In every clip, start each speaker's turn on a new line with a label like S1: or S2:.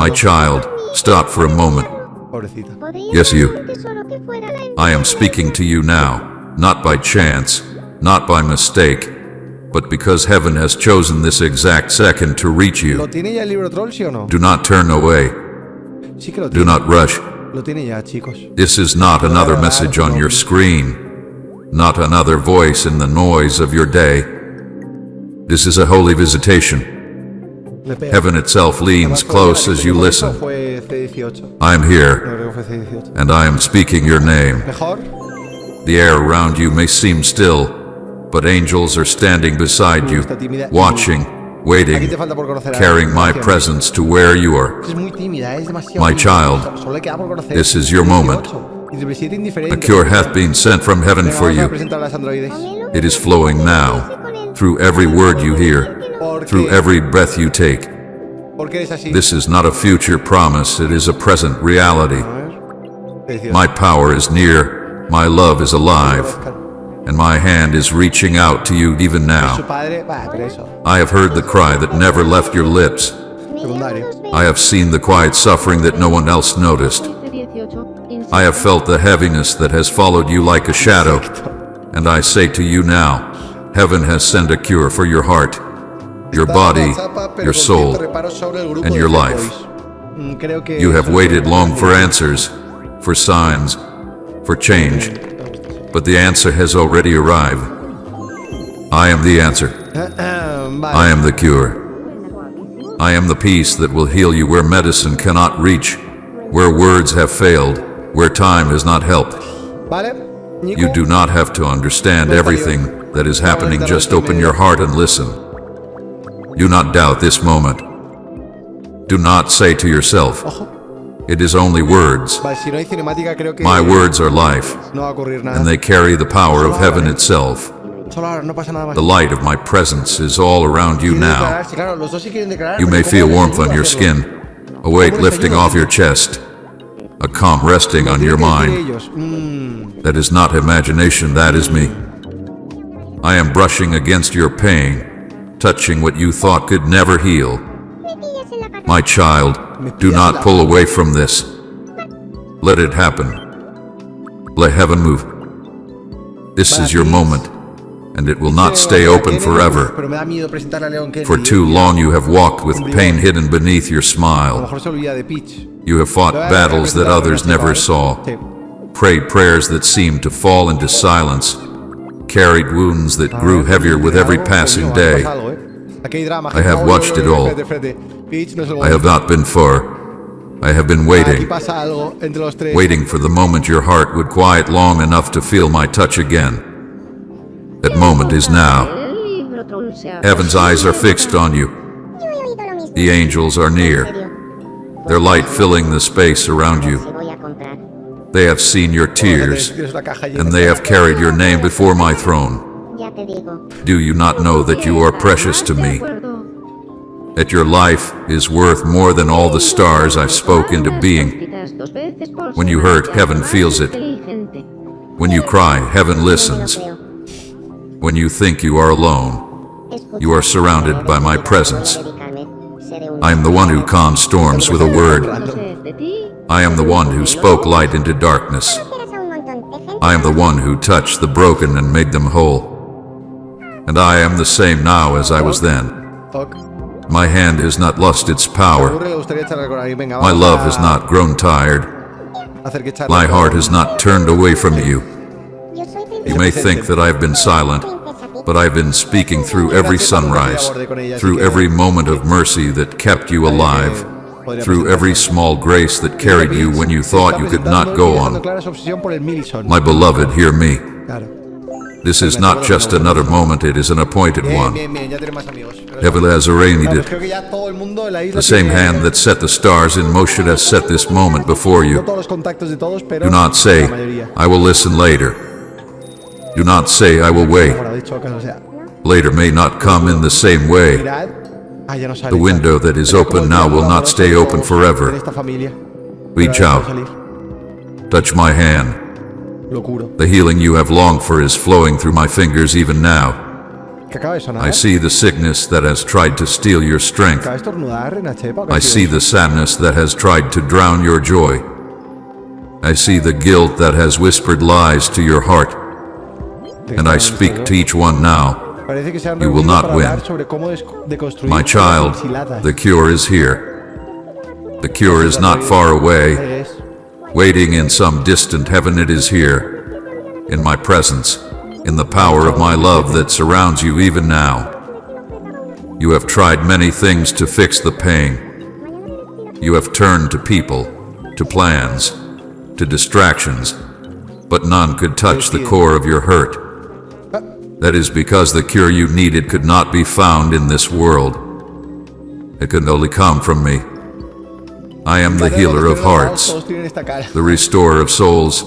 S1: My child, stop for a moment.
S2: Pobrecita.
S1: Yes, you. I am speaking to you now, not by chance, not by mistake, but because heaven has chosen this exact second to reach
S2: ¿Lo
S1: you.
S2: tiene ya el libro troll, sí o no?
S1: Do not turn away.
S2: Sí que lo
S1: Do
S2: tiene.
S1: not rush.
S2: Lo tiene ya, chicos.
S1: This is not another message on your screen, not another voice in the noise of your day. This is a holy visitation.
S2: Le pega.
S1: Heaven itself leans close as you listen.
S2: Fue C18.
S1: I am
S2: No
S1: here,
S2: creo que fue C18.
S1: and I am speaking your name.
S2: Mejor.
S1: The air around you may seem still, but angels are standing beside you, watching,
S2: Aquí
S1: waiting,
S2: te falta por conocer a
S1: carrying my
S2: Gracias.
S1: presence to where you are.
S2: Es muy tímida, es demasiado
S1: My
S2: tímida.
S1: child,
S2: Solo le queda por conocer.
S1: this is your moment.
S2: 18. Y 17 indiferente.
S1: A cure hath been sent from heaven
S2: Venga,
S1: for
S2: vamos a
S1: you.
S2: presentar a las androides.
S1: It is flowing now, through every word you hear, through every breath you take.
S2: ¿Por qué eres así?
S1: This is not a future promise, it is a present reality.
S2: A ver. C18.
S1: My power is near, my love is alive, and my hand is reaching out to you even
S2: Su
S1: now.
S2: padre, va, pero eso.
S1: I have heard the cry that never left your lips.
S2: Secundario.
S1: I have seen the quiet suffering that no one else noticed. I have felt the heaviness that has followed you like a shadow. And I say to you now, heaven has sent a cure for your heart, your body, your soul, and your life. You have waited long for answers, for signs, for change, but the answer has already arrived. I am the answer. I am the cure. I am the peace that will heal you where medicine cannot reach, where words have failed, where time has not helped.
S2: Vale. Nico.
S1: You do not have to understand everything that is happening, just open your heart and listen. Do not doubt this moment. Do not say to yourself, it is only words.
S2: Vale, si no hay cinemática, creo que
S1: My words are life,
S2: no va a ocurrir nada.
S1: and they carry the power of heaven itself.
S2: Solo ahora, no pasa nada más.
S1: The light of my presence is all around you
S2: Quieren
S1: now.
S2: declararse, claro, los dos sí quieren declarar,
S1: You
S2: pero
S1: may
S2: ¿cómo
S1: feel
S2: les
S1: warmth on
S2: ayuda a
S1: your
S2: hacerlo?
S1: skin, a weight lifting off your chest, a calm resting on your
S2: Tienen que
S1: mind.
S2: decir ellos,
S1: That is not imagination, that is me. I am brushing against your pain, touching what you thought could never heal. My child, do not pull away from this. Let it happen. Let heaven move. This is your moment, and it will not stay open forever.
S2: Pero me da miedo presentarle a Leon Kennedy.
S1: For too long you have walked with pain hidden beneath your
S2: A lo
S1: smile.
S2: mejor se olvida de Peach.
S1: You have fought battles that others never saw,
S2: Sí.
S1: prayed prayers that seemed to fall into silence, carried wounds that grew heavier with every passing day.
S2: Aquí hay drama.
S1: I have watched it all.
S2: Peach no es el
S1: I have
S2: momento.
S1: not been far. I have been
S2: Aquí
S1: waiting,
S2: pasa algo entre los tres.
S1: waiting for the moment your heart would quiet long enough to feel my touch again. That moment is now. Heaven's eyes are fixed on you. The angels are near, their light filling the space around you. They have seen your tears,
S2: Tienes la caja llena.
S1: and they have carried your name before my throne. Do you not know that you are precious to me? That your life is worth more than all the stars I spoke into being? When you hurt, heaven feels it. When you cry, heaven listens. When you think you are alone, you are surrounded by my presence. I am the one who calms storms with a word. I am the one who spoke light into darkness. I am the one who touched the broken and made them whole. And I am the same now as I was then.
S2: Toc.
S1: My hand has not lost its power.
S2: Seguro le gustaría charlar con alguien. Venga,
S1: My
S2: vamos
S1: love
S2: a
S1: has not grown tired.
S2: hacer que charle
S1: My
S2: con-
S1: heart has not turned away from you. You may think that I've been silent, but I've been speaking through every sunrise, through every moment of mercy that kept you alive, through every small grace that carried you when you thought you could not go on.
S2: Clara su obsesión por el Milson.
S1: My beloved, hear me.
S2: Claro.
S1: This is not just another moment, it is an appointed
S2: Bien,
S1: one.
S2: bien, bien, ya tenemos más amigos. Pero
S1: Heaven has arranged
S2: claro,
S1: it.
S2: creo que ya todo el mundo en la isla
S1: The same
S2: tiene-
S1: hand that set the stars in motion has set this moment before
S2: No
S1: you.
S2: todos los contactos de todos, pero
S1: Do not say,
S2: la mayoría.
S1: I will listen later. Do not say, I will wait.
S2: Bueno, dicho que no sea.
S1: Later may not come in the same way.
S2: Mirad. Ah, ya no sale.
S1: The window that is open now will not stay open
S2: En
S1: forever.
S2: esta familia.
S1: Reach
S2: Pero ahora
S1: out,
S2: va a salir.
S1: touch my hand.
S2: Lo curo.
S1: The healing you have longed for is flowing through my fingers even now.
S2: ¿Qué acaba de sonar?
S1: I see the sickness that has tried to steal your strength.
S2: Acaba de estornudar, Reina Chepa.
S1: I see the sadness that has tried to drown your joy. I see the guilt that has whispered lies to your heart. And I speak to each one now.
S2: Parece que se han
S1: You will
S2: reunido
S1: not
S2: para
S1: win.
S2: hablar sobre cómo deconstruir
S1: My child,
S2: las ensiladas.
S1: the cure is here. The cure is not far away,
S2: Es
S1: waiting in some distant heaven. It is here, in my presence, in the power of my love that surrounds you even now. You have tried many things to fix the pain. You have turned to people, to plans, to distractions, but none could touch the core of your hurt. That is because the cure you needed could not be found in this world. It could only come from me. I am the healer of hearts,
S2: Todos tienen esta cara.
S1: the restorer of souls,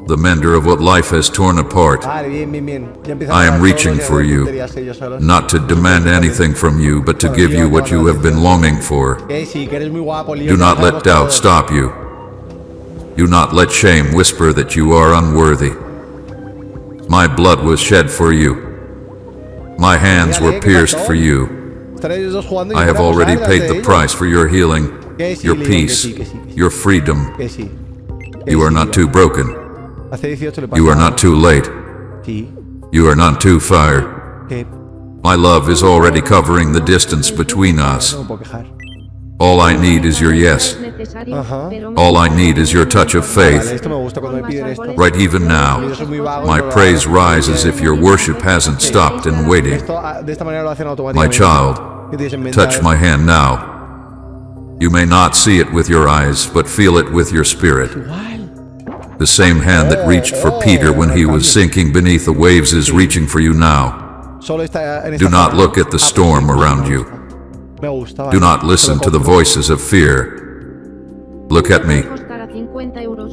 S1: the mender of what life has torn apart.
S2: Vale, bien, bien, bien. Ya empiezan
S1: I
S2: a
S1: am
S2: hablar
S1: reaching
S2: todos
S1: for
S2: de
S1: you,
S2: tonterías ellos solos.
S1: not to demand anything from you, but to give you what you have been longing for.
S2: Sí, que eres muy guapo, Leo,
S1: Do
S2: ya
S1: not
S2: lo
S1: let
S2: sabemos
S1: doubt
S2: todos.
S1: stop you. Do not let shame whisper that you are unworthy. My blood was shed for you. My hands were pierced for you.
S2: Están ellos dos jugando y
S1: I have
S2: fuera a
S1: already
S2: posar
S1: paid
S2: delante
S1: the
S2: de ellos.
S1: price for your healing,
S2: Que sí,
S1: your
S2: Leo, que
S1: peace,
S2: sí, que sí, que sí.
S1: your freedom.
S2: Que sí. Que
S1: You are
S2: sí,
S1: not
S2: Leo.
S1: too broken.
S2: Hace 18 le pasó.
S1: You are not too late.
S2: Sí.
S1: You are not too far.
S2: Que
S1: My love is already covering the distance between us.
S2: no me puedo quejar.
S1: All I need is your yes.
S2: Ajá.
S1: All I need is your touch of
S2: Vale,
S1: faith.
S2: esto me gusta cuando me piden esto.
S1: Right even
S2: Yo
S1: now,
S2: soy muy vago.
S1: my
S2: pero-
S1: praise rises if your worship hasn't stopped and waiting.
S2: Esto, de esta manera lo hacen
S1: My
S2: automáticamente.
S1: child,
S2: ¿Qué tienes en mente?
S1: touch my hand now. You may not see it with your eyes, but feel it with your spirit. The same hand that reached for Peter when he was sinking beneath the waves is reaching for you now.
S2: Solo está en esta
S1: Do not
S2: parte.
S1: look at the storm around you.
S2: Me gusta, vale.
S1: Do not listen to the voices of fear. Look at me.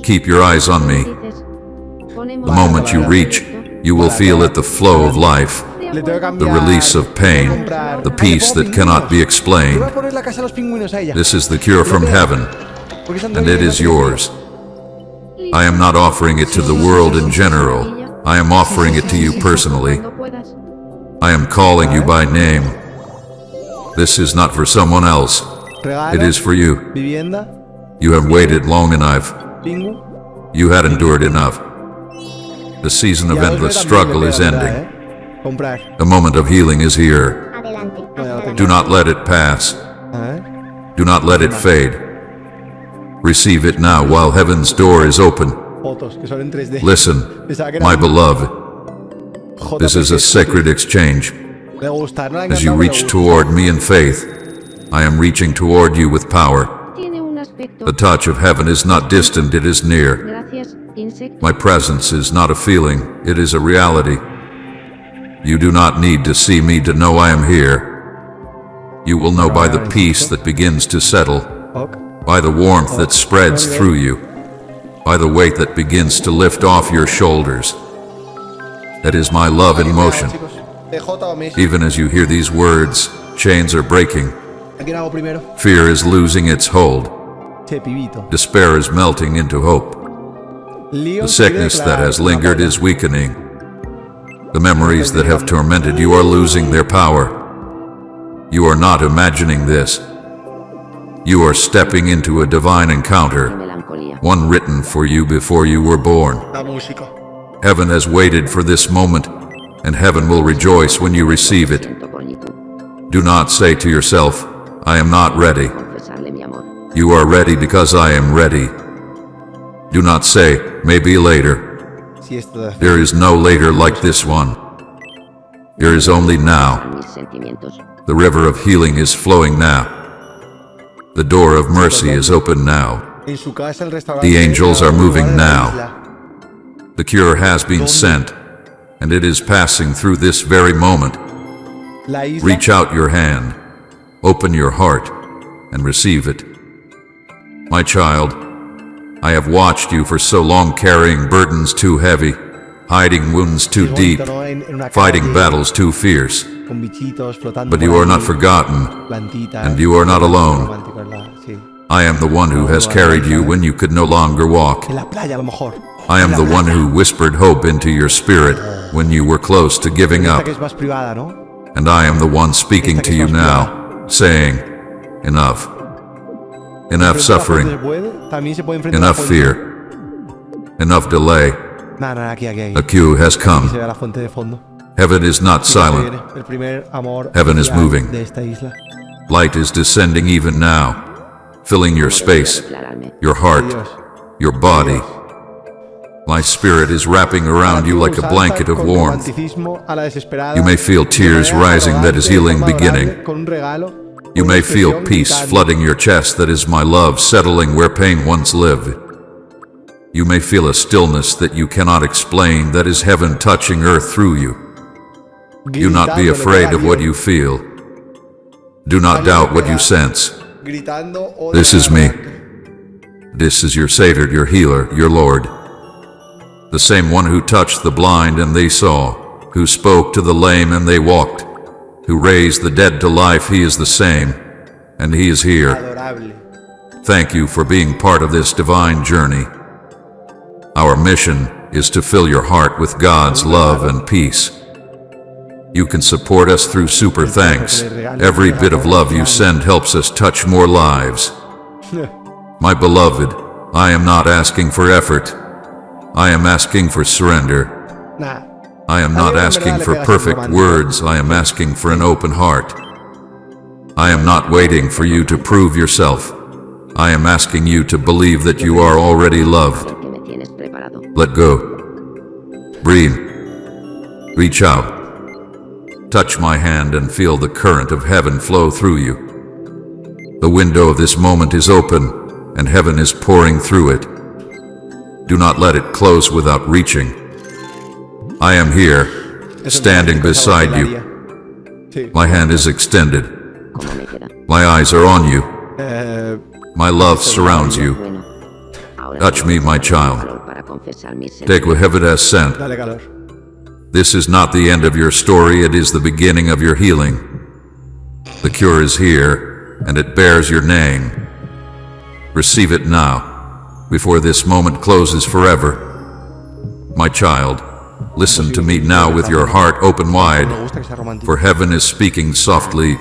S1: Keep your eyes on me. The moment you reach, you will feel it the flow of life,
S2: Le tengo que
S1: the
S2: cambiar.
S1: release of pain, the peace that cannot be
S2: Le
S1: explained.
S2: voy a poner la casa a los pingüinos a ella.
S1: This is the cure from heaven,
S2: Porque están
S1: and it is yours. I am not offering it to the world in general. I am offering it to you personally. I am calling you by name. This is not for someone else.
S2: Regalo,
S1: It is for you.
S2: vivienda,
S1: You have waited long enough.
S2: pingu.
S1: You had endured enough. The season of
S2: Y a los
S1: endless
S2: también
S1: struggle
S2: le
S1: is
S2: pega,
S1: ending.
S2: Comprar.
S1: The moment of healing is here.
S3: Adelante.
S2: No, ya lo tengo.
S1: Do not let it pass. Do not let it fade. Receive it now while heaven's door is open.
S2: Fotos, que son en 3D.
S1: Listen,
S2: Pensaba que era
S1: my beloved,
S2: JPG.
S1: this is a sacred exchange.
S2: Me gusta, no la
S1: As you
S2: encantado,
S1: reach
S2: me gusta.
S1: toward me in faith, I am reaching toward you with power.
S4: Tiene un aspecto.
S1: The touch of heaven is not distant, it is near.
S4: Gracias, insecto.
S1: My presence is not a feeling, it is a reality. You do not need to see me to know I am here. You will know by the peace that begins to settle,
S2: Ok.
S1: by the warmth that spreads through you, by the weight that begins to lift off your shoulders. That is my love in motion.
S2: Chicos, TJ o Messi.
S1: Even as you hear these words, chains are breaking,
S2: ¿A quién hago primero?
S1: fear is losing its hold,
S2: Che, pibito.
S1: despair is melting into hope.
S2: Lío
S1: The sickness that has lingered is weakening. The memories that have tormented you are losing their power. You are not imagining this. You are stepping into a divine encounter,
S4: Melancolía.
S1: one written for you before you were born.
S2: La música.
S1: Heaven has waited for this moment, and heaven will rejoice when you receive it.
S4: Siento plenitud.
S1: Do not say to yourself, I am not ready.
S4: Confesarle mi amor.
S1: You are ready because I am ready. Do not say, maybe later.
S2: Sí, esto de hacer.
S1: There is no later like this one. There is only now.
S4: A mis sentimientos.
S1: The river of healing is flowing now. The door of mercy is open now.
S2: En su casa el restaurante.
S1: The angels are moving
S2: en la
S1: now.
S2: isla.
S1: The cure has been sent, and it is passing through this very moment.
S2: La isla.
S1: Reach out your hand, open your heart, and receive it. My child, I have watched you for so long carrying burdens too heavy, hiding wounds too
S2: Es
S1: deep,
S2: bonito, ¿no? En una
S1: fighting
S2: calle,
S1: battles too fierce.
S2: Con bichitos flotando.
S1: But
S2: por
S1: you are
S2: ahí,
S1: not forgotten,
S2: plantitas.
S1: and you are not alone.
S2: Romántico, ¿verdad? Sí.
S1: I am the one who has carried you when you could no longer walk.
S2: En la playa, a lo mejor.
S1: I am
S2: En
S1: the
S2: la
S1: one
S2: playa.
S1: who whispered hope into your spirit when you were close to giving
S2: Esta
S1: up.
S2: que es más privada, ¿no?
S1: And I am the one speaking to you now, saying, enough. Enough suffering,
S2: También se puede enfrentar
S1: enough
S2: a la fuente.
S1: fear, enough delay.
S2: Nada, aquí.
S1: A queue has
S2: Aquí
S1: come.
S2: se ve la fuente de fondo.
S1: Heaven is not
S2: Aquí se
S1: silent.
S2: viene el primer amor
S1: Heaven is
S2: oficial
S1: moving.
S2: de esta isla.
S1: Light is descending even now, filling your space,
S4: Declararme.
S1: your heart,
S2: Dios.
S1: your body. My spirit is wrapping around you like a blanket of
S2: Con
S1: warmth.
S2: romanticismo a la desesperada.
S1: You may feel tears
S2: De manera
S1: rising that is healing
S2: arrogante,
S1: beginning.
S2: con un regalo,
S1: You
S2: con
S1: may
S2: una
S1: feel
S2: expresión
S1: peace
S2: gritando.
S1: flooding your chest that is my love settling where pain once lived. You may feel a stillness that you cannot explain that is heaven touching earth through you. Do not be
S2: Gritándole
S1: afraid of
S2: por
S1: what
S2: ahí,
S1: you feel. Do not doubt what you sense.
S2: gritando, "Oh,
S1: This is me.
S2: arrogante".
S1: This is your Savior, your healer, your Lord. The same one who touched the blind and they saw, who spoke to the lame and they walked, who raised the dead to life, he is the same, and he is here.
S2: Adorable.
S1: Thank you for being part of this divine journey. Our mission is to fill your heart with God's love and peace. You can support us through super thanks. Every bit of love you send helps us touch more lives. My beloved, I am not asking for effort. I am asking for surrender.
S2: Nah.
S1: I am not asking for perfect words. I am asking for an open heart. I am not waiting for you to prove yourself. I am asking you to believe that you are already loved.
S4: Que me tienes preparado.
S1: Let go. Breathe. Reach out. Touch my hand and feel the current of heaven flow through you. The window of this moment is open, and heaven is pouring through it. Do not let it close without reaching. I am here, standing beside you.
S2: Sí.
S1: My hand is extended.
S4: ¿Cómo me queda?
S1: My eyes are on you.
S2: Eh,
S1: My love surrounds you.
S4: Bueno. Ahora
S1: Touch me, my child.
S4: valor para confesar mis
S1: Take what heaven has sent.
S2: dale calor.
S1: This is not the end of your story, it is the beginning of your healing. The cure is here, and it bears your name. Receive it now, before this moment closes forever. My child, listen to me now with your heart open
S2: Me
S1: wide,
S2: gusta que sea romántico.
S1: for heaven is speaking softly,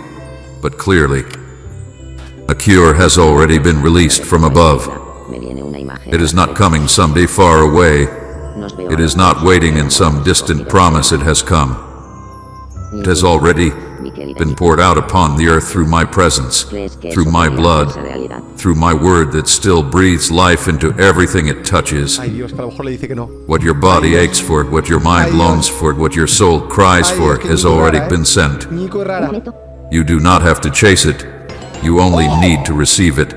S1: but clearly. A cure has already been released from above.
S4: Me viene una imagen.
S1: It is not coming someday far away.
S4: Nos veo
S1: It is not waiting in some distant promise. It has come. It has already been poured out upon the earth through my presence, through my blood, through my word that still breathes life into everything it touches.
S2: Ay, Dios, que a lo mejor le dice que no.
S1: What your body aches for, what your mind longs for, what your soul cries
S2: Ay,
S1: for,
S2: Dios, que
S1: has
S2: Nico es
S1: already
S2: rara,
S1: been sent.
S2: Nico es rara.
S1: You do not have to chase it. You only need to receive it.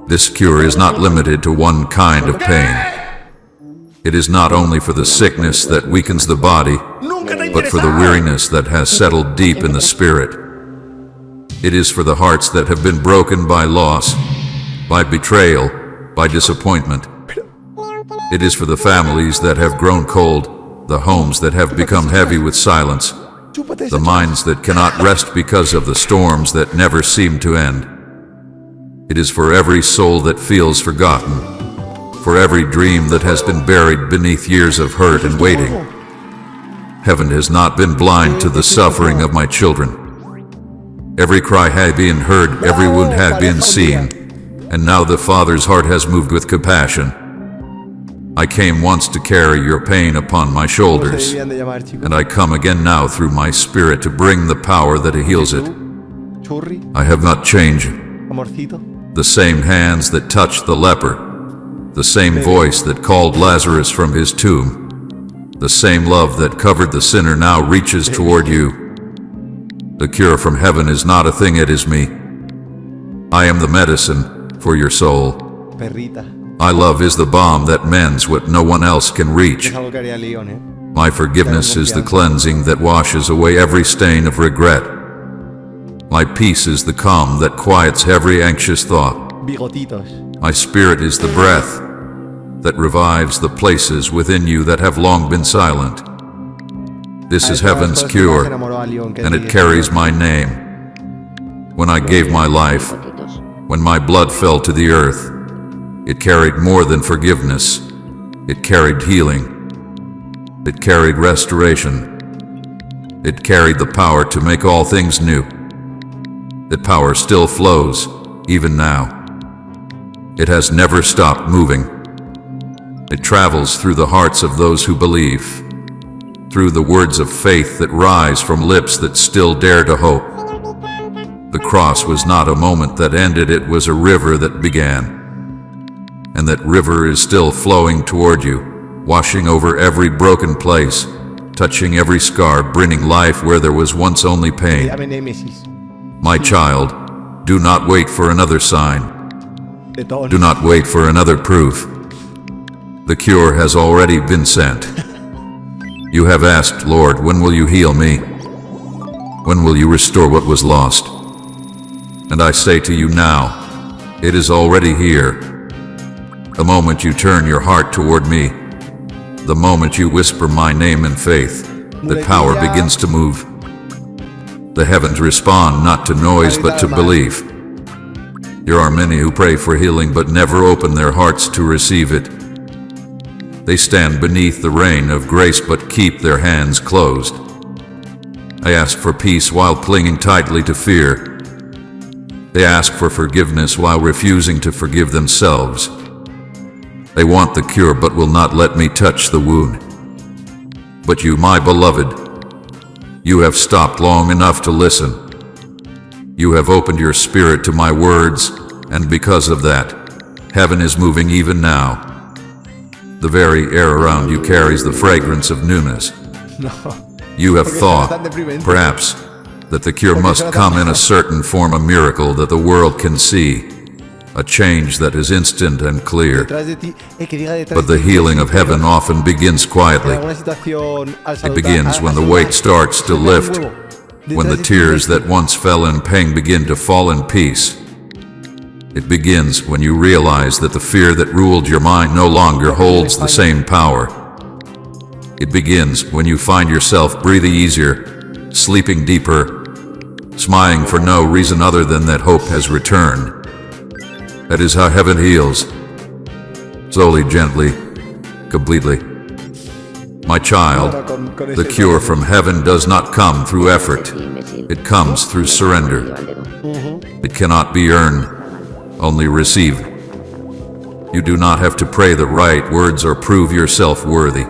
S1: This cure is not limited to one kind of pain. It is not only for the sickness that weakens the body, but for the weariness that has settled deep in the spirit. It is for the hearts that have been broken by loss, by betrayal, by disappointment. It is for the families that have grown cold, the homes that have become heavy with silence,
S2: Chúpate
S1: the
S2: esa
S1: minds that cannot rest because of the storms that never seem to end. It is for every soul that feels forgotten, for every dream that has been buried beneath years of hurt and waiting. Heaven has not been blind to the suffering of my children. Every cry had been heard, every wound had been seen, and now the Father's heart has moved with compassion. I came once to carry your pain upon my
S2: ¿Cómo se
S1: shoulders,
S2: debían de llamar, chicos?
S1: and I come again now through my Spirit to bring the power that heals it.
S2: Churri,
S1: I have not changed.
S2: amorcito.
S1: The same hands that touched the leper, the same voice that called Lazarus from his tomb, the same love that covered the sinner now reaches toward you. The cure from heaven is not a thing, it is me. I am the medicine for your soul.
S2: Perrita.
S1: My love is the balm that mends what no one else can reach.
S2: Es algo que haría León, ¿eh?
S1: My forgiveness is the cleansing that washes away every stain of regret. My peace is the calm that quiets every anxious thought.
S2: Bigotitos.
S1: My spirit is the breath that revives the places within you that have long been silent. This is heaven's cure, and it carries my name. When I gave my life,
S4: Gotitos.
S1: when my blood fell to the earth, it carried more than forgiveness. It carried healing. It carried restoration. It carried the power to make all things new. That power still flows, even now. It has never stopped moving. It travels through the hearts of those who believe, through the words of faith that rise from lips that still dare to hope. The cross was not a moment that ended, it was a river that began. And that river is still flowing toward you, washing over every broken place, touching every scar, bringing life where there was once only pain.
S2: Dame Némesis.
S1: My child, do not wait for another sign.
S2: De todo.
S1: Do not wait for another proof. The cure has already been sent. You have asked, Lord, when will you heal me? When will you restore what was lost? And I say to you now, it is already here. The moment you turn your heart toward me, the moment you whisper my name in faith, the power begins to move. The heavens respond not to noise but to belief. There are many who pray for healing but never open their hearts to receive it. They stand beneath the rain of grace but keep their hands closed. I ask for peace while clinging tightly to fear. They ask for forgiveness while refusing to forgive themselves. They want the cure but will not let me touch the wound. But you, my beloved, you have stopped long enough to listen. You have opened your spirit to my words, and because of that, heaven is moving even now. The very air around you carries the fragrance of newness.
S2: No.
S1: You have
S2: Porque
S1: thought,
S2: suena tan deprimente.
S1: perhaps, that the cure must come in a certain form, a miracle that the world can see, a change that is instant and clear.
S2: Detrás de ti, que diga detrás
S1: But
S2: de
S1: the
S2: ti,
S1: healing of heaven often begins
S2: en
S1: quietly.
S2: alguna situación, al
S1: It
S2: saludar,
S1: begins when the
S2: al
S1: weight
S2: saludar,
S1: starts to
S2: se me da un
S1: lift,
S2: huevo.
S1: when the
S2: Detrás de ti,
S1: tears that once fell in pain begin to fall in peace. It begins when you realize that the fear that ruled your mind no longer holds the same power. It begins when you find yourself breathing easier, sleeping deeper, smiling for no reason other than that hope has returned. That is how heaven heals. Slowly, gently, completely. My child, the cure from heaven does not come through effort. It comes through surrender. It cannot be earned, only received. You do not have to pray the right words or prove yourself worthy.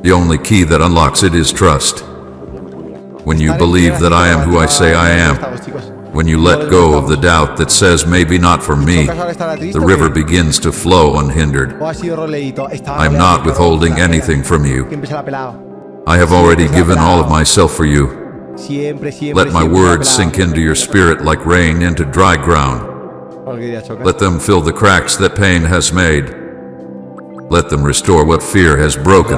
S1: The only key that unlocks it is trust. When you believe that I am who I say I am, when you let go of the doubt that says maybe not for me, the river begins to flow unhindered. I am not withholding anything from you. I have already given all of myself for you. Let my words sink into your spirit like rain into dry ground. Let them fill the cracks that pain has made. Let them restore what fear has broken.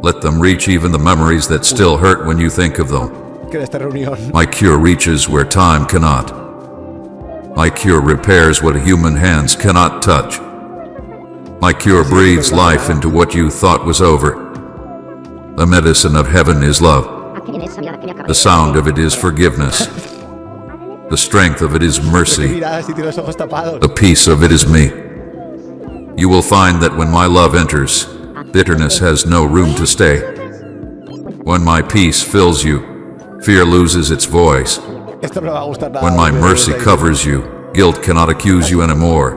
S1: Let them reach even the memories that still hurt when you think of them. My cure reaches where time cannot. My cure repairs what human hands cannot touch. My cure breathes life into what you thought was over. The medicine of heaven is love. The sound of it is forgiveness. The strength of it is mercy. The peace of it is me. You will find that when my love enters, bitterness has no room to stay. When my peace fills you, fear loses its voice. When my mercy covers you, guilt cannot accuse you anymore.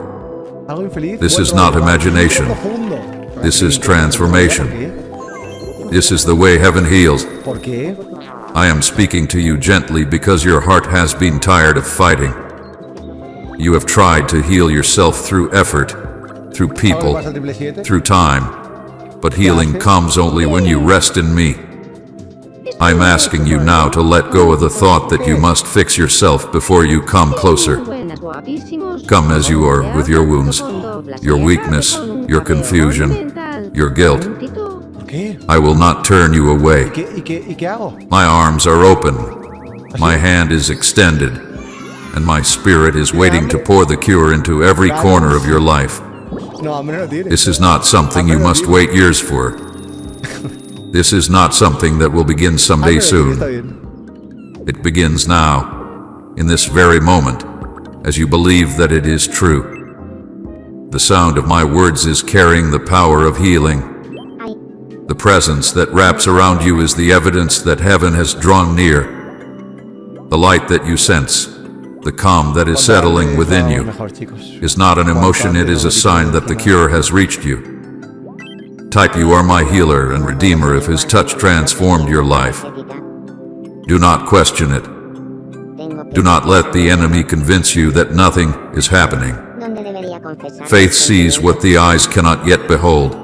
S1: This is not imagination. This is transformation. This is the way heaven heals. I am speaking to you gently because your heart has been tired of fighting. You have tried to heal yourself through effort, through people, through time, but healing comes only when you rest in me. I'm asking you now to let go of the thought that you must fix yourself before you come closer. Come as you are with your wounds, your weakness, your confusion, your guilt. I will not turn you away. My arms are open, my hand is extended, and my spirit is waiting to pour the cure into every corner of your life. This is not something you must wait years for. This is not something that will begin someday soon. It begins now, in this very moment, as you believe that it is true. The sound of my words is carrying the power of healing. The presence that wraps around you is the evidence that heaven has drawn near. The light that you sense, the calm that is settling within you,
S2: Mejor, chicos.
S1: is not an emotion, it is a sign that the cure has reached you. Type "You are my healer and redeemer" if his touch transformed your life. Do not question it. Do not let the enemy convince you that nothing is happening. Faith sees what the eyes cannot yet behold.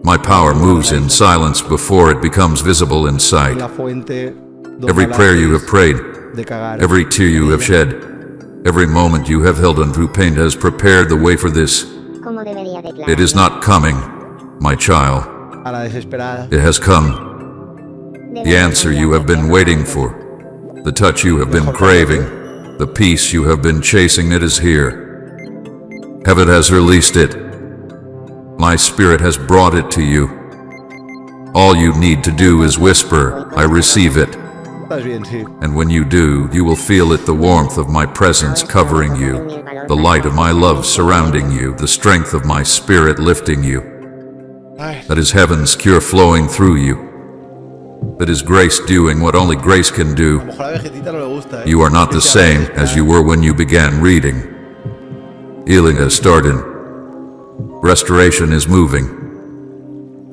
S1: My power moves in silence before it becomes visible in sight.
S2: La fuente, dos
S1: Every prayer you have prayed,
S2: de cagar.
S1: every tear you have shed, every moment you have held unto pain has prepared the way for this. It is not coming, my child.
S2: A la desesperada.
S1: It has come. The answer you have been waiting for, the touch you have been craving, the peace you have been chasing, it is here. Heaven has released it. My spirit has brought it to you. All you need to do is whisper, "I receive it."
S2: Estás bien, sí.
S1: And when you do, you will feel it, the warmth of my presence covering you, the light of my love surrounding you, the strength of my spirit lifting you.
S2: Ay,
S1: That is heaven's cure flowing through you. That is grace doing what only grace can do.
S2: a lo mejor a la vegetita no le gusta,
S1: You are not the same as you were when you began reading. Healing has started. Restoration is moving.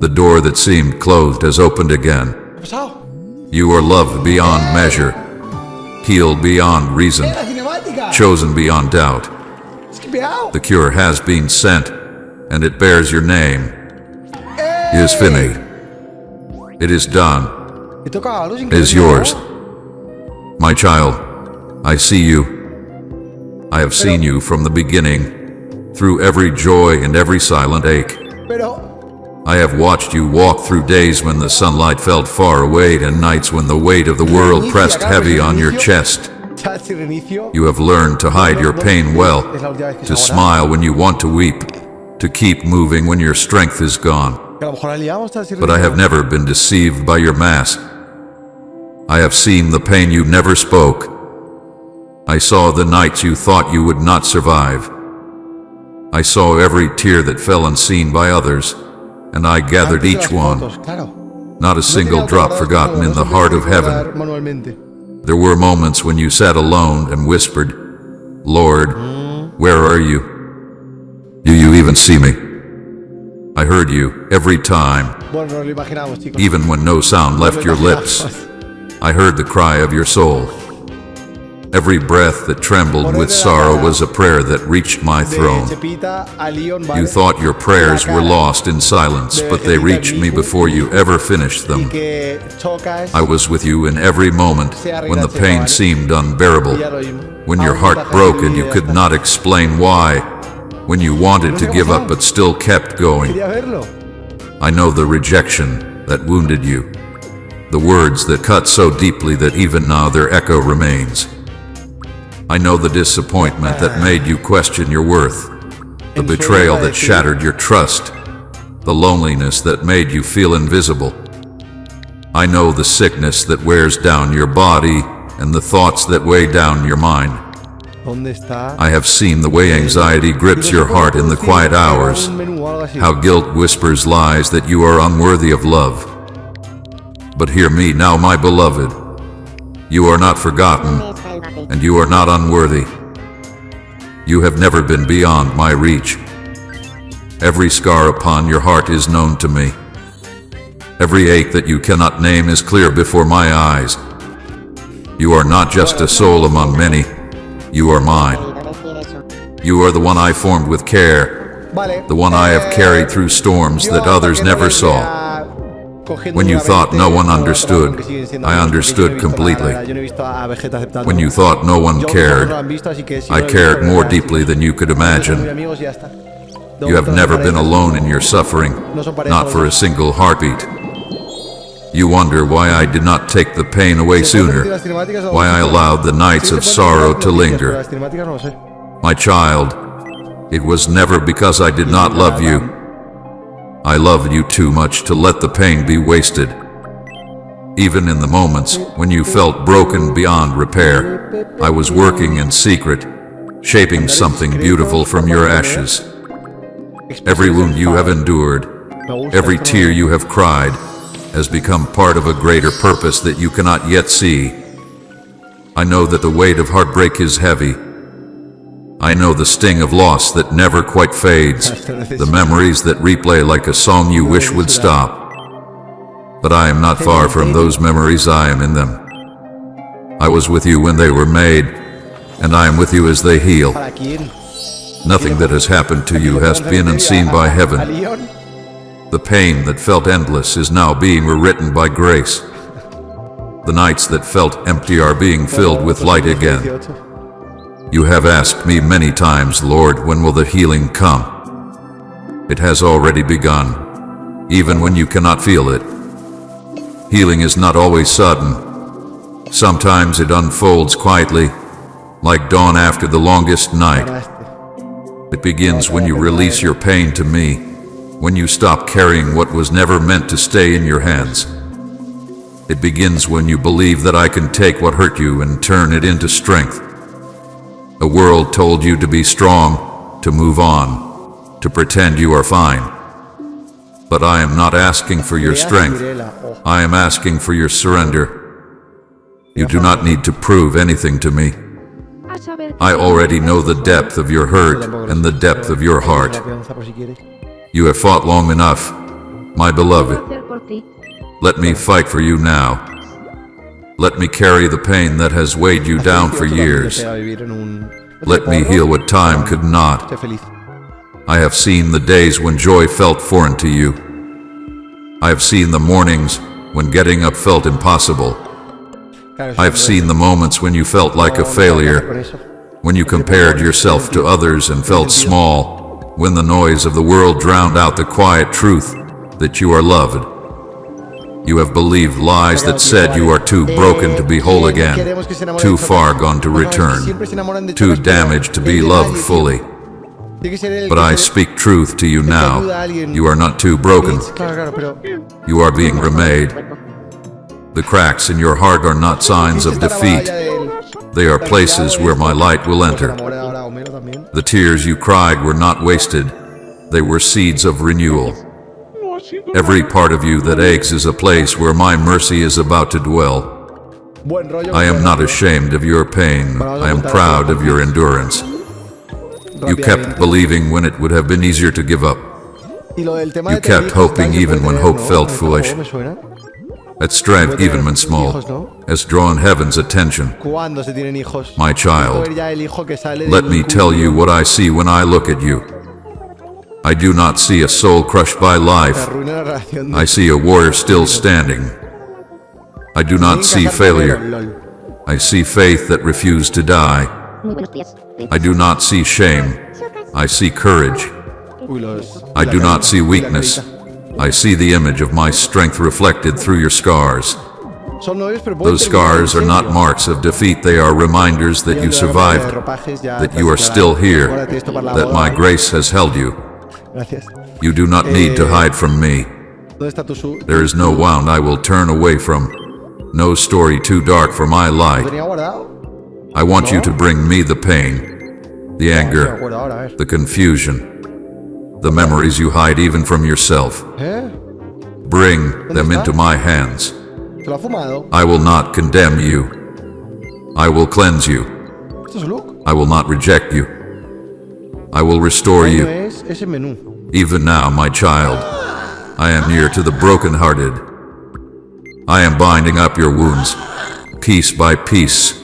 S1: The door that seemed closed has opened again.
S2: ¿Qué ha pasado?
S1: You are loved beyond measure, healed beyond reason,
S2: ¡La cinemática!
S1: chosen beyond doubt.
S2: ¡Skipeado!
S1: The cure has been sent, and it bears your name. It is finished. It is done.
S2: Me toca algo sin
S1: It is
S2: querer,
S1: yours.
S2: ¿no?
S1: My child, I see you. I have seen you from the beginning, through every joy and every silent ache.
S2: Pero,
S1: I have watched you walk through days when the sunlight felt far away and nights when the weight of the world pressed heavy on your chest.
S2: ya si reinicio,
S1: You have learned to hide your pain well, to smile when you want to weep, to keep moving when your strength is gone.
S2: que a lo mejor la liamos, ya si
S1: But I have never been deceived by your mask. I have seen the pain you never spoke. I saw the nights you thought you would not survive. I saw every tear that fell unseen by others, and I gathered
S2: Antes de
S1: each
S2: las
S1: one,
S2: fotos, claro.
S1: not a single drop forgotten in the heart of heaven.
S2: Manualmente.
S1: There were moments when you sat alone and whispered, "Lord, where are you? Do you even see me?" I heard you every time,
S2: Bueno, nos lo imaginamos, chicos.
S1: even when no sound left your lips. I heard the cry of your soul. Every breath that trembled with sorrow was a prayer that reached my
S2: De
S1: throne.
S2: Chepita a Leon, ¿vale?
S1: You thought your prayers were lost in silence, but they reached me before you ever finished
S2: Y
S1: them.
S2: que chocas,
S1: I was with you in every moment when the pain seemed unbearable,
S2: y ya lo oímos.
S1: when your heart broke and you could not explain why, when you wanted to give up but still kept going.
S2: Quería verlo.
S1: I know the rejection that wounded you, the words that cut so deeply that even now their echo remains. I know the disappointment that made you question your worth, the betrayal that shattered your trust, the loneliness that made you feel invisible. I know the sickness that wears down your body and the thoughts that weigh down your mind.
S2: ¿Dónde está?
S1: I have seen the way anxiety grips your heart in the quiet hours,
S2: Un menú o algo así.
S1: how guilt whispers lies that you are unworthy of love. But hear me now, my beloved. You are not forgotten, and you are not unworthy. You have never been beyond my reach. Every scar upon your heart is known to me. Every ache that you cannot name is clear before my eyes. You are not just a soul among many. You are mine. You are the one I formed with care,
S2: Vale.
S1: the one I have carried through storms that others never saw. When you thought no one understood, I understood completely. When you thought no one cared, I cared more deeply than you could imagine. You have never been alone in your suffering, not for a single heartbeat. You wonder why I did not take the pain away sooner, why I allowed the nights of sorrow to linger. My child, it was never because I did not love you. I loved you too much to let the pain be wasted. Even in the moments when you felt broken beyond repair, I was working in secret, shaping something beautiful from your ashes. Every wound you have endured,
S2: gusta
S1: Every
S2: esto,
S1: tear you have cried has become part of a greater purpose that you cannot yet see. I know that the weight of heartbreak is heavy. I know the sting of loss that never quite fades, the memories that replay like a song you wish would stop. But I am not far from those memories, I am in them. I was with you when they were made, and I am with you as they heal.
S2: ¿Para quién?
S1: Nothing that has happened to you has been unseen by
S2: ¿A
S1: heaven.
S2: Leon?
S1: The pain that felt endless is now being rewritten by grace. The nights that felt empty are being filled with light again.
S2: 18.
S1: You have asked me many times, Lord, when will the healing come? It has already begun, even when you cannot feel it. Healing is not always sudden. Sometimes it unfolds quietly, like dawn after the longest night.
S2: Ganaste.
S1: It begins when you release your pain to me, when you stop carrying what was never meant to stay in your hands. It begins when you believe that I can take what hurt you and turn it into strength. A world told you to be strong, to move on, to pretend you are fine. But I am not asking for your strength. I am asking for your surrender. You do not need to prove anything to me. I already know the depth of your hurt and the depth of your heart. You have fought long enough, my beloved. Let me fight for you now. Let me carry the pain that has weighed you down for years. Let me heal what time could not.
S2: Sé feliz.
S1: I have seen the days when joy felt foreign to you. I have seen the mornings when getting up felt impossible.
S2: Claro,
S1: I have seen the moments when you felt like a failure, when you compared yourself to others and felt small, when the noise of the world drowned out the quiet truth that you are loved. You have believed lies that said you are too broken to be whole again, too far gone to return, too damaged to be loved fully. But I speak truth to you now. You are not too broken.
S2: Claro, pero
S1: You are being remade. The cracks in your heart are not signs of defeat. They are places where my light will enter.
S2: enamoré ahora a Homero también.
S1: The tears you cried were not wasted. They were seeds of renewal. Every part of you that aches is a place where my mercy is about to dwell.
S2: Buen rollo.
S1: I am not ashamed of your pain. I am proud of your endurance. You kept believing when it would have been easier to give up.
S2: Y lo del tema
S1: You
S2: de tener
S1: kept
S2: hijos,
S1: hoping
S2: también se
S1: even
S2: puede
S1: when
S2: tener,
S1: hope
S2: ¿no?
S1: felt
S2: Tampoco
S1: foolish.
S2: me suena.
S1: That strive, even when small, has drawn heaven's attention.
S2: ¿Cuándo se tienen hijos?
S1: My child,
S2: Ver ya el hijo que sale
S1: let
S2: del
S1: me tell you what I see when I look at you. I do not see a soul crushed by
S2: Me
S1: life.
S2: arruina la relación de-
S1: I see a warrior still standing. I do not see failure.
S2: Lol.
S1: I see faith that refused to die. I do not see shame. I see courage.
S2: Uy, los-
S1: I
S2: la
S1: do not
S2: carita,
S1: see
S2: la
S1: weakness.
S2: carita.
S1: I see the image of my strength reflected through your scars.
S2: Son novios, pero pueden
S1: Those
S2: terminar
S1: scars
S2: en
S1: are not
S2: serio.
S1: marks of defeat, they are reminders that you survived, that you are still here, that my grace has held you.
S2: Gracias.
S1: You do not need to hide from me.
S2: ¿Dónde está tu su?
S1: There is no wound I will turn away from, no story too dark for my
S2: ¿Lo
S1: light.
S2: tenía guardado?
S1: I want you to bring me the pain, the
S2: No me
S1: anger,
S2: acuerdo ahora, a ver.
S1: the confusion, the memories you hide even from yourself.
S2: ¿Eh?
S1: Bring them into my hands.
S2: ¿Se lo ha fumado?
S1: I will not condemn you. I will cleanse you.
S2: ¿Esto es Luke?
S1: I will not reject you. I will restore
S2: No
S1: you.
S2: es ese menú.
S1: Even now, my child, I am near to the brokenhearted. I am binding up your wounds, piece by piece,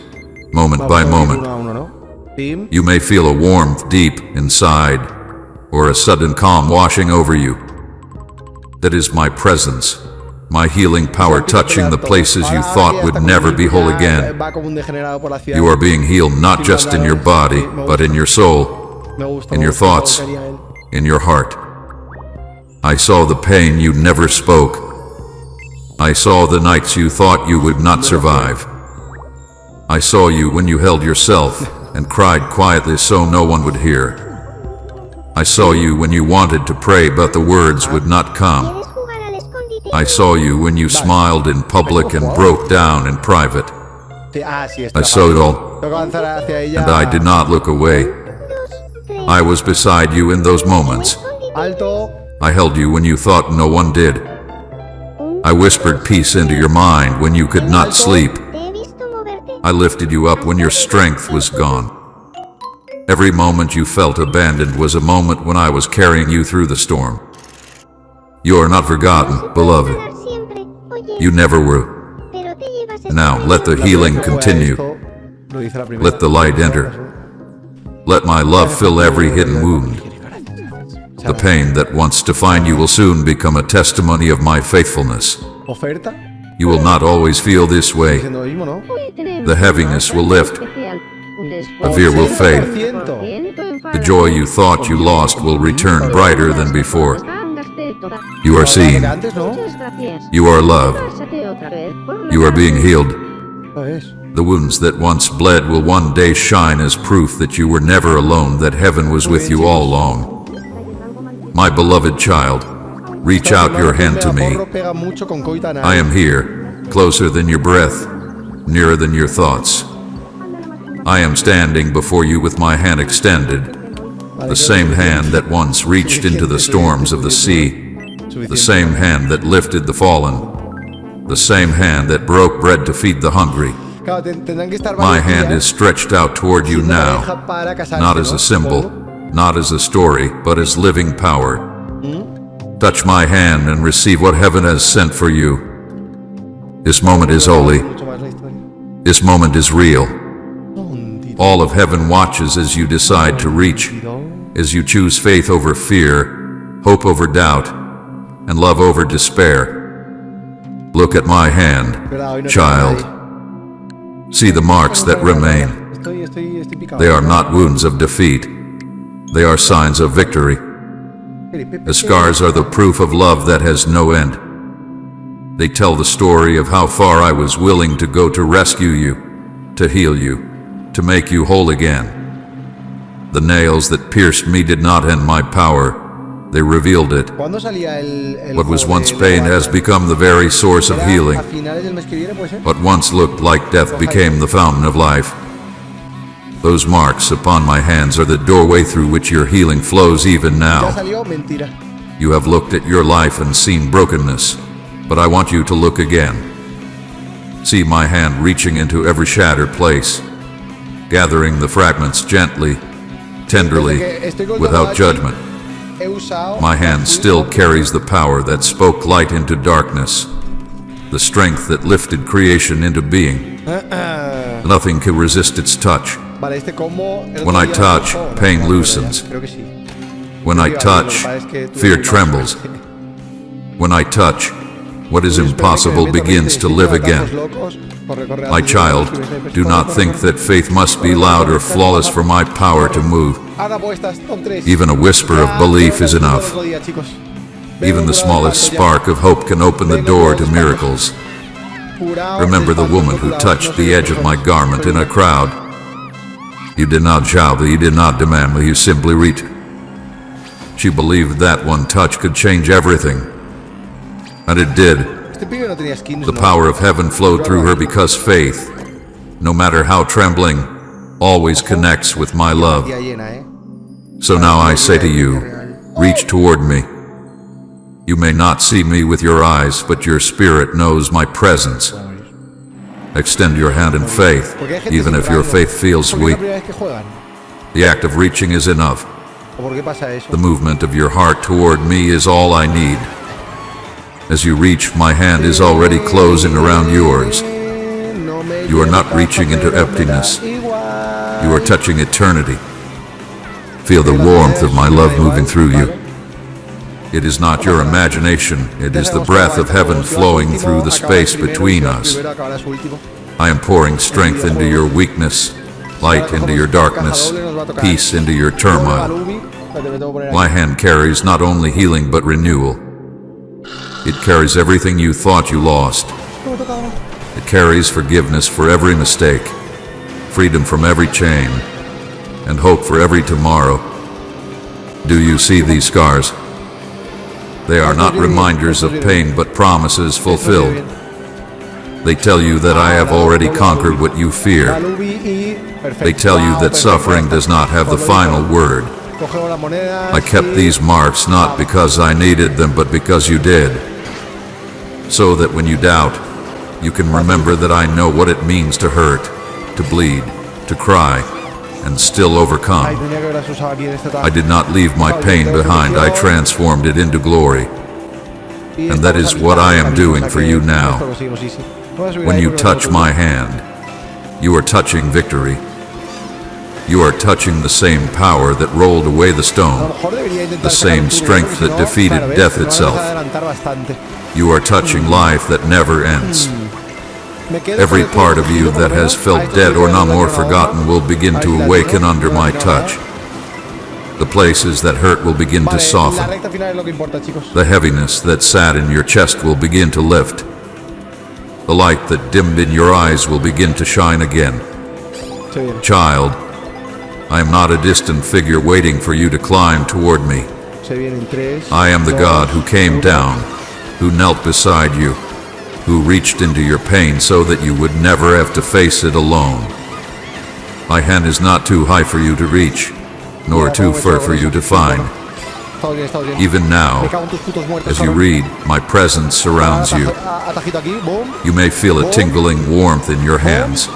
S1: moment by
S2: Vamos a ir
S1: moment.
S2: uno a uno, ¿no? Tim,
S1: You may feel a warmth deep inside, or a sudden calm washing over you. That is my presence, my healing power touching the places you thought would never be whole again.
S2: Va como un degenerado por la ciudad.
S1: You are being healed not just in your body, but in your soul,
S2: Me gusta,
S1: in
S2: me
S1: your
S2: gusta
S1: thoughts,
S2: todo lo que haría él.
S1: in your heart. I saw the pain you never spoke. I saw the nights you thought you would not survive. I saw you when you held yourself and cried quietly so no one would hear. I saw you when you wanted to pray but the words would not come.
S3: ¿Quieres jugar al escondite?
S1: I saw you when you smiled in public and broke down in private.
S2: Sí, sí, esto
S1: I
S2: era
S1: saw it
S2: fácil.
S1: all,
S2: Tengo que avanzar hacia ella.
S1: and I did not look away.
S3: Dos, tres.
S1: I was beside you in those moments.
S3: Escondite.
S2: Alto.
S1: I held you when you thought no one did. I whispered peace into your mind when you could not sleep.
S3: Te he visto moverte.
S1: I lifted you up when your strength was gone. Every moment you felt abandoned was a moment when I was carrying you through the storm. You are not forgotten, beloved.
S3: Para siempre. Oye,
S1: You never were.
S3: pero te llevas
S1: Now
S3: esta
S1: let the
S3: pena.
S1: healing
S2: Juega
S1: continue.
S2: esto, lo dice la primera.
S1: Let the light enter. Let my love fill every hidden wound. The pain that once defined you will soon become a testimony of my faithfulness.
S2: Oferta.
S1: You will not always feel this way.
S2: Diciendo lo mismo, ¿no?
S4: Hoy tenemos
S1: The heaviness will lift.
S4: especial. Un
S1: The fear will fade.
S2: 100%.
S1: The joy you thought you lost will return brighter than before. You are seen.
S2: Antes, ¿no?
S1: You are loved. You are being healed.
S2: Lo es.
S1: The wounds that once bled will one day shine as proof that you were never alone, that heaven was with you all along. My beloved child, reach out your hand to me.
S2: Porro pega mucho con Coita Nai.
S1: I am here, closer than your breath, nearer than your thoughts. I am standing before you with my hand extended, the same hand that once reached into the storms of the sea, the same hand that lifted the fallen, the same hand that broke bread to feed the hungry.
S2: Claro, tendrán que estar
S1: My
S2: varios
S1: hand
S2: días
S1: is stretched out toward you
S2: siendo
S1: now,
S2: pareja para casarse,
S1: not as
S2: ¿no?
S1: a symbol,
S2: Supongo.
S1: not as a story, but as living power. Touch my hand and receive what heaven has sent for you. This moment is holy.
S2: Mucho más la historia.
S1: This moment is real.
S2: Tontito.
S1: All of heaven watches as you decide to reach, as you choose faith over fear, hope over doubt, and love over despair. Look at my hand,
S2: Verdad, hoy no
S1: child.
S2: tengo nadie.
S1: See the marks that remain.
S2: Estoy picado.
S1: They are not wounds of defeat. They are signs of victory. The scars are the proof of love that has no end. They tell the story of how far I was willing to go to rescue you, to heal you, to make you whole again. The nails that pierced me did not end my power. They revealed it.
S2: ¿Cuándo salía el
S1: What was
S2: juego
S1: once
S2: de
S1: pain
S2: Barça?
S1: has become the very source of
S2: Era
S1: healing.
S2: A finales del mes que viene, ¿puede ser?
S1: What once looked like death became the fountain of life. Those marks upon my hands are the doorway through which your healing flows even
S2: Ya
S1: now.
S2: salió, mentira.
S1: You have looked at your life and seen brokenness, but I want you to look again. See my hand reaching into every shattered place, gathering the fragments gently, tenderly, without judgment.
S2: He usado
S1: My hand still carries the power that spoke light into darkness, the strength that lifted creation into being. Nothing can resist its touch.
S2: Vale, este combo, el
S1: When
S2: otro
S1: I
S2: día
S1: touch,
S2: lo usó, ¿no?
S1: pain
S2: Creo
S1: loosens.
S2: que sí.
S1: When I touch, fear trembles. When I touch, what is impossible begins to live again. My child, do not think that faith must be loud or flawless for my power to move. Even a whisper of belief is enough. Even the smallest spark of hope can open the door to miracles. Remember the woman who touched the edge of my garment in a crowd. You did not shout, you did not demand, you simply reached. She believed that one touch could change everything. And it did. The power of heaven flowed through her because faith, no matter how trembling, always connects with my love. So now I say to you, reach toward me. You may not see me with your eyes, but your spirit knows my presence. Extend your hand in faith, even if your faith feels weak. The act of reaching is enough. The movement of your heart toward me is all I need. As you reach, my hand is already closing around yours. You are not reaching into emptiness. You are touching eternity. Feel the warmth of my love moving through you. It is not your imagination, it is the breath of heaven flowing through the space between us. I am pouring strength into your weakness, light into your darkness, peace into your turmoil. My hand carries not only healing but renewal. It carries everything you thought you lost. It carries forgiveness for every mistake, freedom from every chain, and hope for every tomorrow. Do you see these scars? They are not reminders of pain but promises fulfilled. They tell you that I have already conquered what you fear. They tell you that suffering does not have the final word.
S2: Cogemos las monedas.
S1: I kept
S2: y-
S1: these marks not because I needed them, but because you did. So that when you doubt, you can remember that I know what it means to hurt, to bleed, to cry, and still
S2: Ay,
S1: overcome.
S2: tenía que haberlas usado aquí en este
S1: I did not leave my pain behind, I transformed it into glory.
S2: Y
S1: and that
S2: estamos
S1: is what I am
S2: habilitados
S1: doing
S2: para
S1: for
S2: que
S1: you now.
S2: esto lo seguimos easy. Vamos a subir
S1: When
S2: ahí
S1: you
S2: porque
S1: touch
S2: no-
S1: my hand, you are touching victory. You are touching the same power that rolled away the
S2: A lo
S1: stone.
S2: mejor debería intentar
S1: the
S2: sacar
S1: same
S2: un turno,
S1: strength
S2: porque si
S1: that
S2: no,
S1: defeated
S2: claro, ¿ves?
S1: death
S2: Te van a
S1: itself.
S2: adelantar bastante.
S1: You are touching life that never ends.
S2: Me quedo
S1: Every
S2: con el
S1: part of
S2: turno,
S1: you
S2: por lo
S1: that has
S2: menos.
S1: felt
S2: Ahí está,
S1: dead or
S2: estoy
S1: no
S2: viendo
S1: more
S2: la otra.
S1: forgotten will begin
S2: Ahí
S1: to
S2: está el
S1: awaken
S2: turno,
S1: under
S2: no
S1: my
S2: hay nada.
S1: touch. The places that hurt will begin to
S2: Vale, la
S1: soften.
S2: recta final es lo que importa, chicos.
S1: The heaviness that sat in your chest will begin to lift. The light that dimmed in your eyes will begin to shine again.
S2: Se viene,
S1: Child, I am not a distant figure waiting for you to climb toward me.
S2: se viene en 3.
S1: I am the God who came down, who knelt beside you, who reached into your pain so that you would never have to face it alone. My hand is not too high for you to reach, nor too far for you to find.
S2: Estamos bien, estamos bien.
S1: Even
S2: Me
S1: now,
S2: cago en tus putos muertos,
S1: as you
S2: cabrón.
S1: read, my presence surrounds you.
S2: Atajito aquí, boom.
S1: You may feel a tingling warmth in your hands,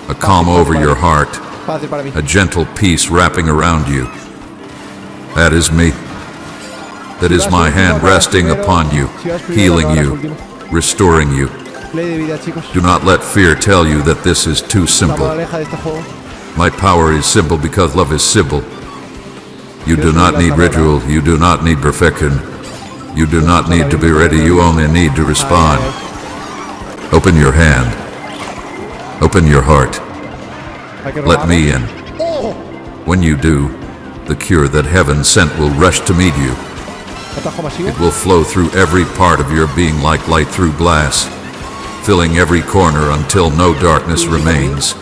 S1: a calm over your heart,
S2: Fácil para mí.
S1: a gentle peace wrapping around you. That is me. That is my hand resting upon you, healing you, restoring you.
S2: Ley de vida, chicos.
S1: Do not let fear tell you that this is too
S2: La
S1: simple.
S2: moraleja de este juego.
S1: My power is simple because love is simple. You do not need ritual, you do not need perfection. You do not need to be ready, you only need to respond. Open your hand. Open your heart.
S2: Hay que
S1: Let
S2: robarlo.
S1: me in.
S2: ¡Oh!
S1: When you do, the cure that heaven sent will rush to meet you.
S2: Atajo masivo.
S1: It will flow through every part of your being like light through glass, filling every corner until no darkness remains.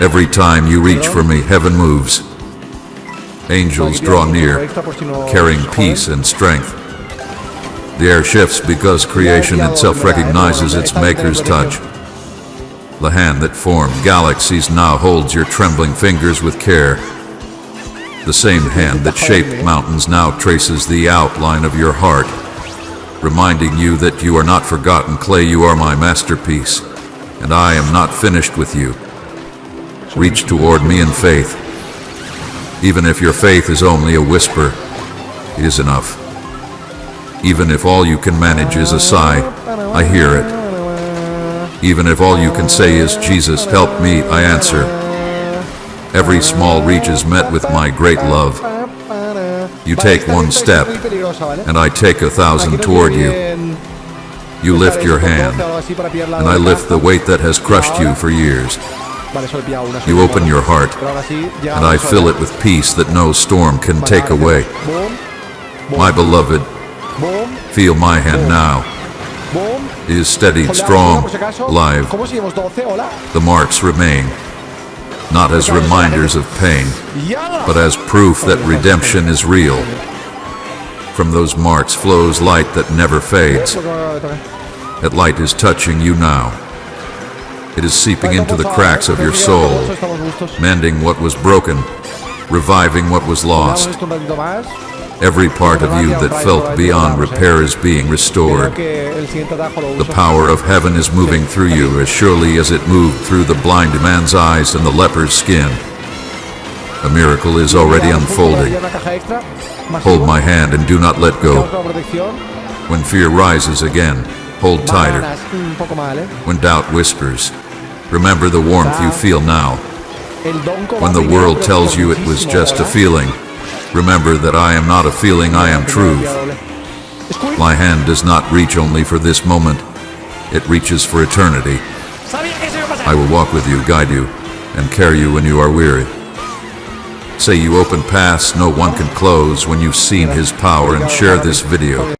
S1: Every time you reach for me, heaven moves. Angels draw near, carrying peace and strength. The air shifts because creation itself recognizes its maker's touch. The hand that formed galaxies now holds your trembling fingers with care. The same hand that shaped mountains now traces the outline of your heart, reminding you that you are not forgotten clay, you are my masterpiece, and I am not finished with you. Reach toward me in faith. Even if your faith is only a whisper, it is enough. Even if all you can manage is a sigh, I hear it. Even if all you can say is, Jesus, help me, I answer. Every small reach is met with my great love. You take one step, and I take 1,000 toward you. You lift your hand, and I lift the weight that has crushed you for years. You open your heart, and I fill it with peace that no storm can take away. My beloved, feel my hand now. It is steadied, strong, alive. The marks remain, not as reminders of pain, but as proof that redemption is real. From those marks flows light that never fades. That light is touching you now. It is seeping into the cracks of your soul, mending what was broken, reviving what was lost. Every part of you that felt beyond repair is being restored. The power of heaven is moving through you as surely as it moved through the blind man's eyes and the leper's skin. A miracle is already unfolding. Hold my hand and do not let go. When fear rises again, hold tighter. When doubt whispers, remember the warmth you feel now. When the world tells you it was just a feeling, remember that I am not a feeling, I am truth. My hand does not reach only for this moment, it reaches for eternity. I will walk with you, guide you, and carry you when you are weary. Say you open paths no one can close when you've seen his power, and share this video.